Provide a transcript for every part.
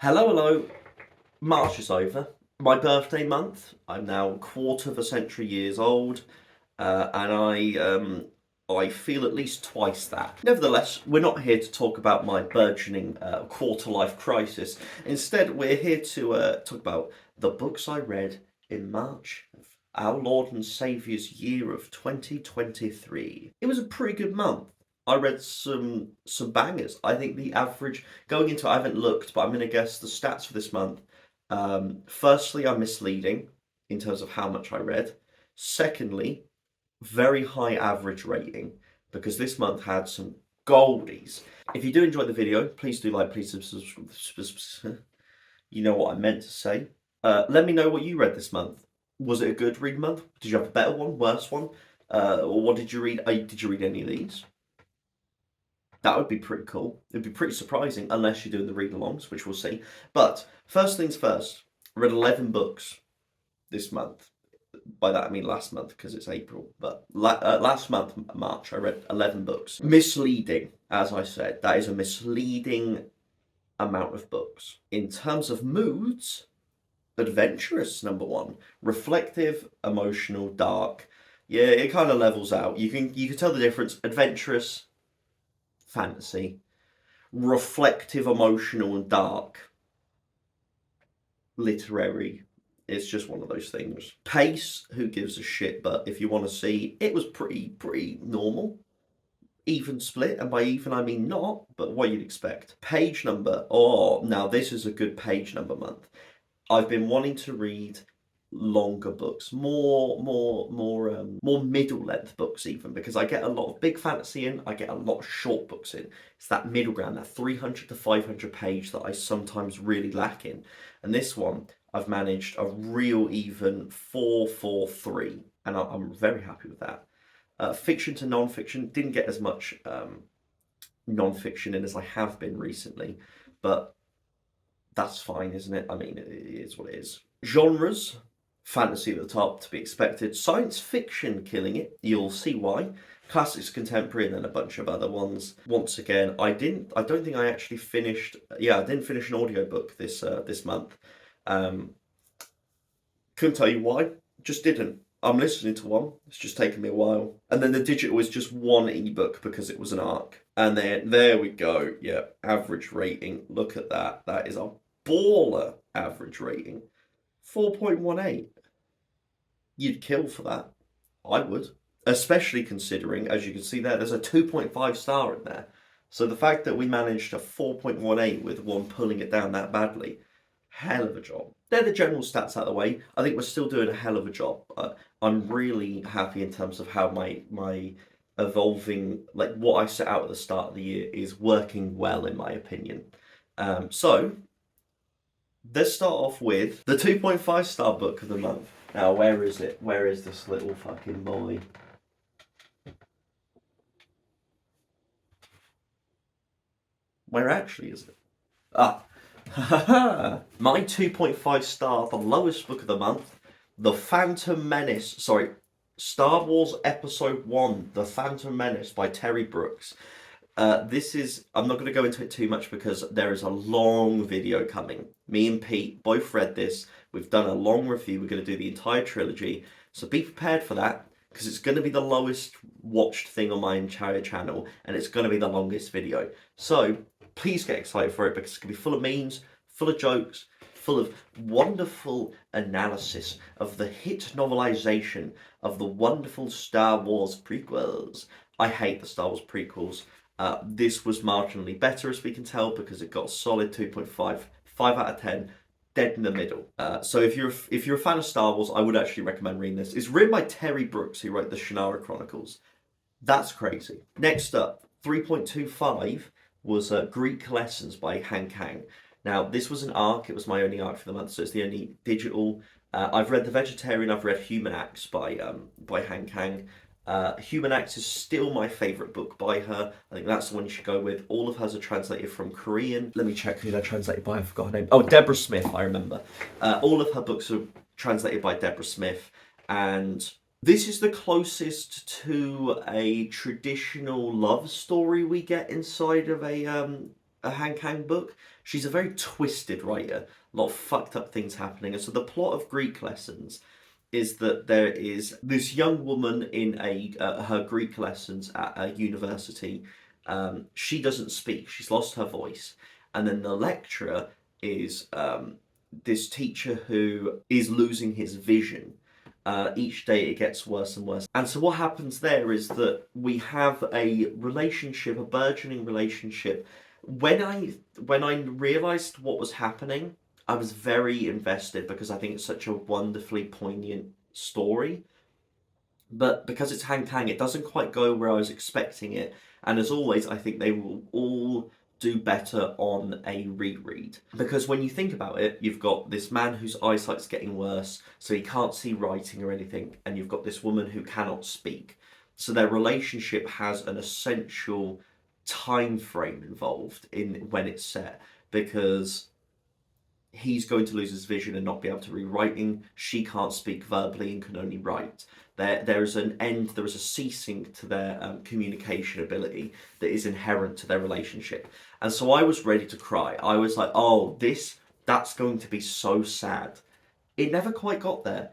Hello, hello. March is over. My birthday month. I'm now a quarter of a century years old, and I feel at least twice that. Nevertheless, we're not here to talk about my burgeoning quarter life crisis. Instead, we're here to talk about the books I read in March of our Lord and Saviour's year of 2023. It was a pretty good month. I read some bangers. I think the average going into it, I haven't looked, but I'm going to guess the stats for this month. Firstly, I'm misleading in terms of how much I read. Secondly, very high average rating because this month had some goldies. If you do enjoy the video, please do like, please subscribe. You know what I meant to say. Let me know what you read this month. Was it a good read month? Did you have a better one, worse one? Or what did you read? Did you read any of these? That would be pretty cool. It'd be pretty surprising, unless you're doing the read-alongs, which we'll see. But first things first, I read 11 books this month. By that I mean last month because it's April. But last month, March, I read 11 books. Misleading, as I said. That is a misleading amount of books. In terms of moods, adventurous, number one. Reflective, emotional, dark. Yeah, it kind of levels out. You can tell the difference. Adventurous, fantasy. Reflective, emotional, and dark. Literary. It's just one of those things. Pace, who gives a shit? But if you want to see, it was pretty normal. Even split, and by even I mean not, but what you'd expect. Page number. Oh, now this is a good page number month. I've been wanting to read longer books, more middle length books even, because I get a lot of big fantasy in, I get a lot of short books in. It's that middle ground, that 300 to 500 page that I sometimes really lack in. And this one, I've managed a real even 443, and I'm very happy with that. Fiction to non-fiction, didn't get as much non-fiction in as I have been recently, but that's fine, isn't it? I mean, it is what it is. Genres, fantasy at the top, to be expected. Science fiction killing it. You'll see why. Classics, contemporary, and then a bunch of other ones. Once again, I don't think I actually finished. Yeah, I didn't finish an audiobook this month. Um, couldn't tell you why. Just didn't. I'm listening to one. It's just taken me a while. And then the digital is just one ebook because it was an ARC. And then there we go. Yeah, average rating. Look at that. That is a baller average rating. 4.18. You'd kill for that. I would. Especially considering, as you can see there's a 2.5 star in there. So the fact that we managed a 4.18 with one pulling it down that badly, hell of a job. They're the general stats out of the way. I think we're still doing a hell of a job. I'm really happy in terms of how my evolving, like what I set out at the start of the year, is working well in my opinion. So let's start off with the 2.5 star book of the month. Now, where is it? Where is this little fucking boy? Where actually is it? Ah, my 2.5 star, the lowest book of the month, The Phantom Menace. Sorry, Star Wars Episode 1, The Phantom Menace by Terry Brooks. I'm not going to go into it too much because there is a long video coming. Me and Pete both read this. We've done a long review. We're going to do the entire trilogy. So be prepared for that because it's going to be the lowest watched thing on my entire channel and it's going to be the longest video. So please get excited for it because it's going to be full of memes, full of jokes, full of wonderful analysis of the hit novelization of the wonderful Star Wars prequels. I hate the Star Wars prequels. This was marginally better, as we can tell, because it got a solid 2.5, 5 out of 10, dead in the middle. So if you're a fan of Star Wars, I would actually recommend reading this. It's written by Terry Brooks, who wrote the Shannara Chronicles. That's crazy. Next up, 3.25 was Greek Lessons by Han Kang. Now, this was an ARC. It was my only ARC for the month, so it's the only digital. I've read The Vegetarian. I've read Human Acts by Han Kang. Human Acts is still my favourite book by her. I think that's the one you should go with. All of hers are translated from Korean. Let me check who they're translated by. I forgot her name. Oh, Deborah Smith, I remember. All of her books are translated by Deborah Smith. And this is the closest to a traditional love story we get inside of a Han Kang book. She's a very twisted writer, a lot of fucked up things happening. And so the plot of Greek lessons is that there is this young woman in her Greek lessons at a university. She doesn't speak; she's lost her voice, and then the lecturer is this teacher who is losing his vision. Each day it gets worse and worse. And so what happens there is that we have a relationship, a burgeoning relationship. When I realised what was happening, I was very invested because I think it's such a wonderfully poignant story. But because it's Han Kang, it doesn't quite go where I was expecting it. And as always, I think they will all do better on a reread. Because when you think about it, you've got this man whose eyesight's getting worse, so he can't see writing or anything, and you've got this woman who cannot speak. So their relationship has an essential time frame involved in when it's set, because he's going to lose his vision and not be able to read writing. She can't speak verbally and can only write. There is an end, there is a ceasing to their communication ability that is inherent to their relationship. And so I was ready to cry. I was like, oh, that's going to be so sad. It never quite got there.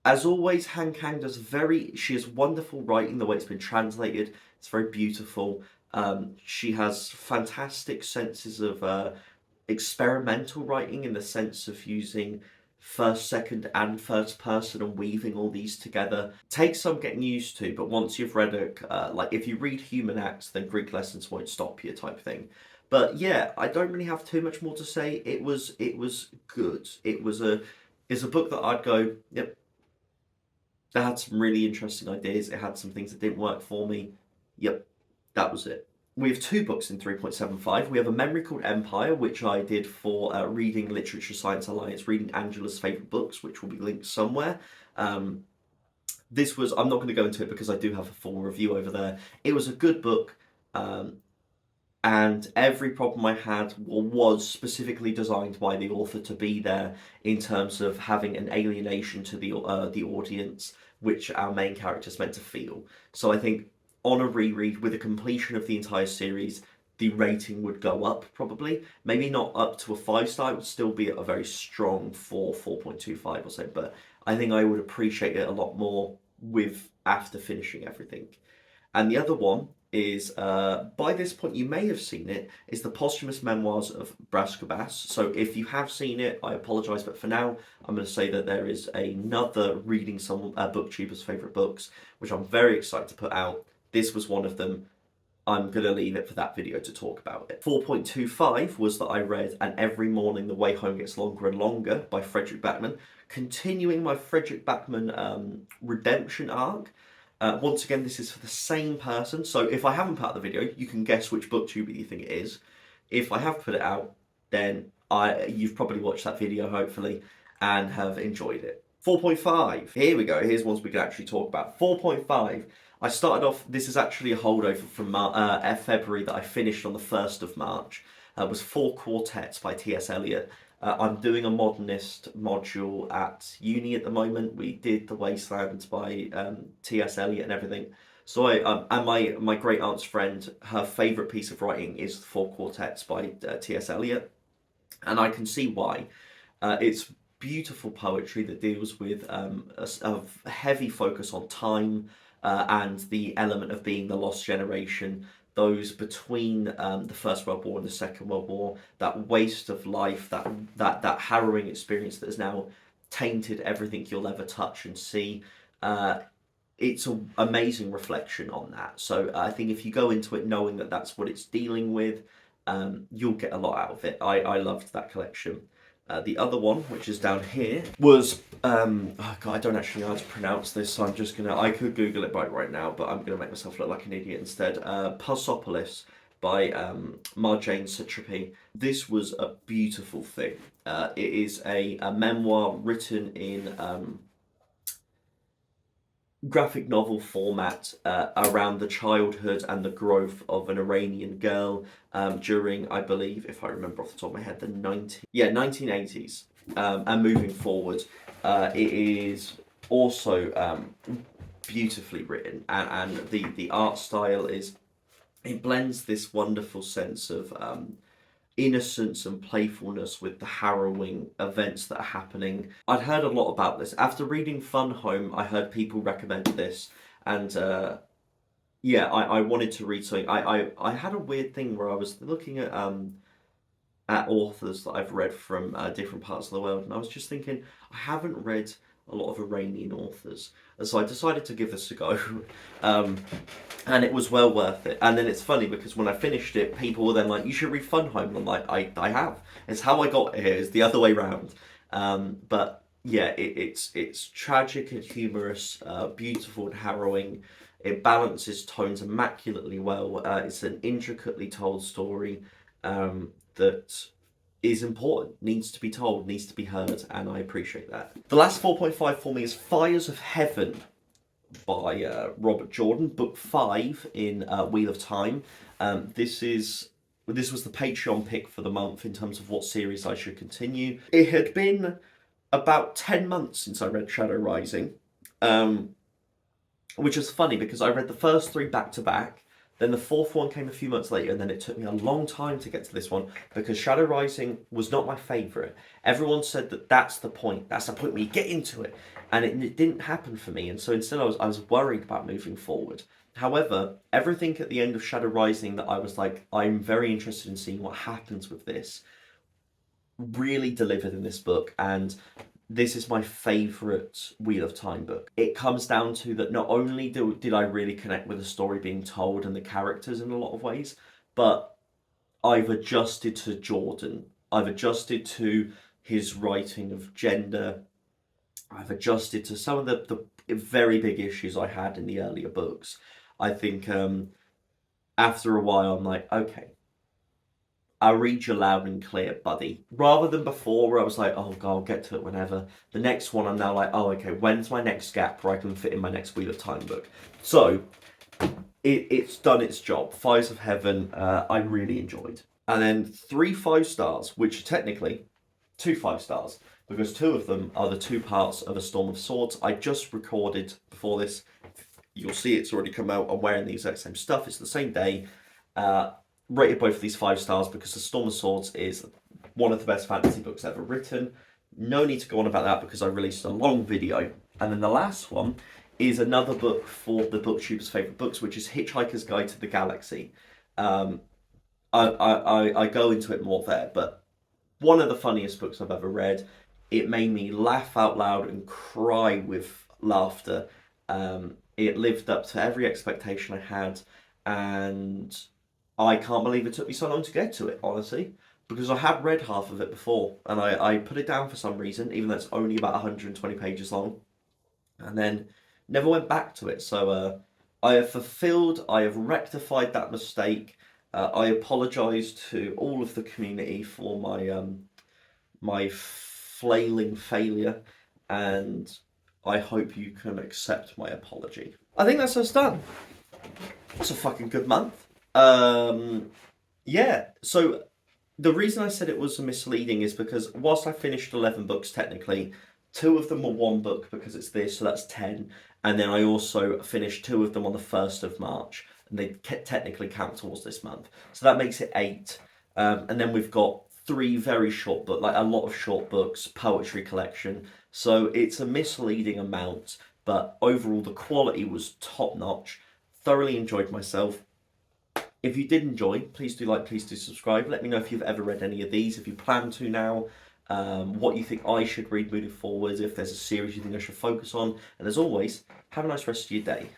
As always, Han Kang she has wonderful writing, the way it's been translated. It's very beautiful. She has fantastic senses of experimental writing in the sense of using first, second, and first person and weaving all these together. Takes some getting used to, but once you've read it, like if you read Human Acts, then Greek lessons won't stop you, type thing. But yeah, I don't really have too much more to say. It was good. It's a book that I'd go, yep. That had some really interesting ideas. It had some things that didn't work for me. Yep, that was it. We have two books in 3.75. We have a memory called Empire, which I did for Reading Literature Science Alliance, reading Angela's favourite books, which will be linked somewhere. I'm not going to go into it because I do have a full review over there. It was a good book, and every problem I had was specifically designed by the author to be there in terms of having an alienation to the audience, which our main character is meant to feel. So I think on a reread with a completion of the entire series, the rating would go up probably. Maybe not up to a 5-star, it would still be a very strong 4.25 or so, but I think I would appreciate it a lot more after finishing everything. And the other one is, by this point you may have seen it, is the posthumous memoirs of Brascobass. So if you have seen it, I apologise, but for now I'm going to say that there is another reading some booktuber's favourite books, which I'm very excited to put out. This was one of them. I'm going to leave it for that video to talk about it. 4.25 was that I read And Every Morning the Way Home Gets Longer and Longer by Fredrik Backman, continuing my Fredrik Backman redemption arc. Once again, this is for the same person, so if I haven't put out the video, you can guess which booktuber you think it is. If I have put it out, then you've probably watched that video, hopefully, and have enjoyed it. 4.5, here we go, here's ones we can actually talk about. 4.5, I started off, this is actually a holdover from February that I finished on the 1st of March. It was 4 Quartets by T.S. Eliot. I'm doing a modernist module at uni at the moment. We did The Wasteland by T.S. Eliot and everything. So and my great aunt's friend, her favourite piece of writing is The 4 Quartets by T.S. Eliot. And I can see why. It's beautiful poetry that deals with a heavy focus on time, and the element of being the lost generation, those between the First World War and the Second World War, that waste of life, that harrowing experience that has now tainted everything you'll ever touch and see. It's an amazing reflection on that. So I think if you go into it knowing that that's what it's dealing with, you'll get a lot out of it. I loved that collection. The other one, which is down here, was, oh God, I don't actually know how to pronounce this, so I'm just gonna, I could Google it right now, but I'm gonna make myself look like an idiot instead. Persepolis by Marjane Satrapi. This was a beautiful thing. It is a memoir written in graphic novel format around the childhood and the growth of an Iranian girl during, I believe, if I remember off the top of my head, the 1980s, and moving forward. It is also beautifully written, and the art style is, it blends this wonderful sense of innocence and playfulness with the harrowing events that are happening. I'd heard a lot about this. After reading Fun Home, I heard people recommend this, and yeah, I wanted to read something. I had a weird thing where I was looking at authors that I've read from different parts of the world, and I was just thinking, I haven't read a lot of Iranian authors, and so I decided to give this a go, and it was well worth it. And then it's funny because when I finished it, people were then like, "You should read Fun Home," and I'm like, I have. It's how I got here. It's the other way round. But yeah, it's tragic and humorous, beautiful and harrowing. It balances tones immaculately well. It's an intricately told story. That is important, needs to be told, needs to be heard, and I appreciate that. The last 4.5 for me is Fires of Heaven by Robert Jordan, book 5 in Wheel of Time. This was the Patreon pick for the month in terms of what series I should continue. It had been about 10 months since I read Shadow Rising, which is funny because I read the first 3 back to back. Then the 4th one came a few months later, and then it took me a long time to get to this one because Shadow Rising was not my favourite. Everyone said that that's the point. That's the point where you get into it, and it didn't happen for me. And so instead, I was worried about moving forward. However, everything at the end of Shadow Rising that I was like, I'm very interested in seeing what happens with this, really delivered in this book, and this is my favourite Wheel of Time book. It comes down to that not only did I really connect with the story being told and the characters in a lot of ways, but I've adjusted to Jordan. I've adjusted to his writing of gender. I've adjusted to some of the very big issues I had in the earlier books. I think after a while, I'm like, okay, I'll read you loud and clear, buddy. Rather than before where I was like, oh God, I'll get to it whenever. The next one I'm now like, oh okay, when's my next gap where I can fit in my next Wheel of Time book? So it's done its job. Fires of Heaven, I really enjoyed. And then 3 5-stars, which are technically 2 5-stars, because 2 of them are the 2 parts of A Storm of Swords. I just recorded before this. You'll see it's already come out. I'm wearing the exact same stuff. It's the same day. Rated both of these 5 stars because The Storm of Swords is one of the best fantasy books ever written. No need to go on about that because I released a long video. And then the last one is another book for the BookTube's favourite books, which is Hitchhiker's Guide to the Galaxy. I go into it more there, but one of the funniest books I've ever read. It made me laugh out loud and cry with laughter. It lived up to every expectation I had, and I can't believe it took me so long to get to it, honestly, because I had read half of it before, and I put it down for some reason, even though it's only about 120 pages long, and then never went back to it. So I have rectified that mistake. I apologise to all of the community for my flailing failure, and I hope you can accept my apology. I think that's us done. It's a fucking good month. Yeah, so the reason I said it was misleading is because whilst I finished 11 books technically, 2 of them were 1 book because it's this, so that's 10. And then I also finished 2 of them on the 1st of March, and they technically count towards this month. So that makes it 8. And then we've got 3 very short books, like a lot of short books, poetry collection. So it's a misleading amount, but overall the quality was top notch. Thoroughly enjoyed myself. If you did enjoy, please do like, please do subscribe. Let me know if you've ever read any of these, if you plan to now, what you think I should read moving forward, if there's a series you think I should focus on. And as always, have a nice rest of your day.